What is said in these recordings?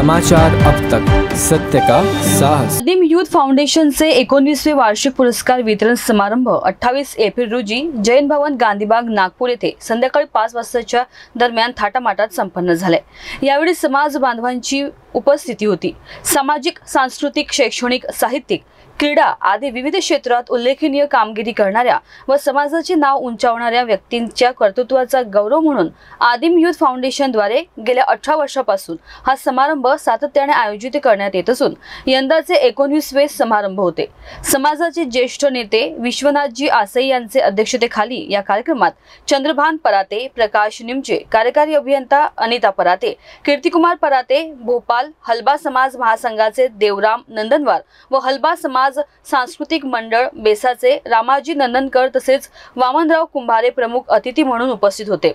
समाचार अब तक, सत्य का साहस। आदिम यूथ फाउंडेशनचे 19वे वार्षिक पुरस्कार वितरण समारंभ 28 एप्रिल रोजी जैन भवन गांधीबाग नागपूर येथे संध्याकाळी 5 वाजताच्या दरम्यान थाटामाटात संपन्न झाले। यावेळी समाज बांधवांची उपस्थिती होती। सामाजिक, सांस्कृतिक, शैक्षणिक, साहित्यिक, क्रीडा आदी विविध क्षेत्रात उल्लेखनीय कामगिरी करणाऱ्या व समाजाचे नाव उंचावणाऱ्या व्यक्तींच्या कर्तृत्वाचा गौरव म्हणून आदिम यूथ फाउंडेशन द्वारे गेल्या 18 वर्षांपासून हा समारंभ सातत्याने आयोजित करण्यात येत असून यंदाचे 19वे समारंभ होते। समाजाचे ज्येष्ठ नेते विश्वनाथजी आसई यांचे अध्यक्षतेखाली या कार्यक्रमात चंद्रभान पराते, प्रकाश निमचे, कार्यकारी अभियंता अनिता पराते, कीर्तिकुमार पराते, भोपाल हलबा समाज महासंघाचे देवराम नंदनवार व हलबा समाज सांस्कृतिक मंडळ बेसाचे रामाजी नंदनकर तसेच वामनराव कुंभारे प्रमुख अतिथी म्हणून उपस्थित होते।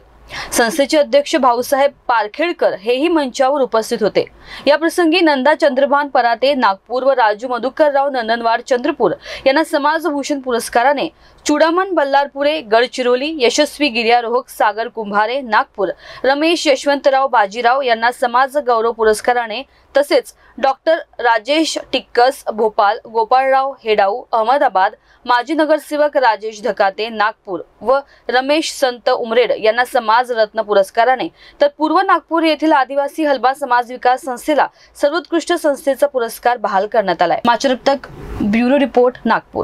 संस्थेचे अध्यक्ष भाऊसाहेब पारखेडकर हेही मंचावर उपस्थित होते। या प्रसंगी नंदा चंद्रभान पराते नागपूर व राजू मधुकरराव नंदनवार चंद्रपूर यांना समाजभूषण पुरस्काराने, चुडामन बल्लारपुरे गडचिरोली, यशस्वी गिर्यारोहक सागर कुंभारे नागपूर, रमेश यशवंतराव बाजीराव यांना समाज गौरव पुरस्काराने तसेच डॉक्टर राजेश टिक्कस भोपाल, गोपाळराव हेडाऊ अहमदाबाद, माजी नगरसेवक राजेश धकाते नागपूर व रमेश संत उमरेड यांना समाज रत्न पुरस्काराने तर पूर्व नागपूर येथील आदिवासी हलबा समाज विकास संस्थेला सर्वोत्कृष्ट संस्थेचा पुरस्कार बहाल करण्यात आलाय। समाचार अब तक ब्युरो रिपोर्ट नागपूर।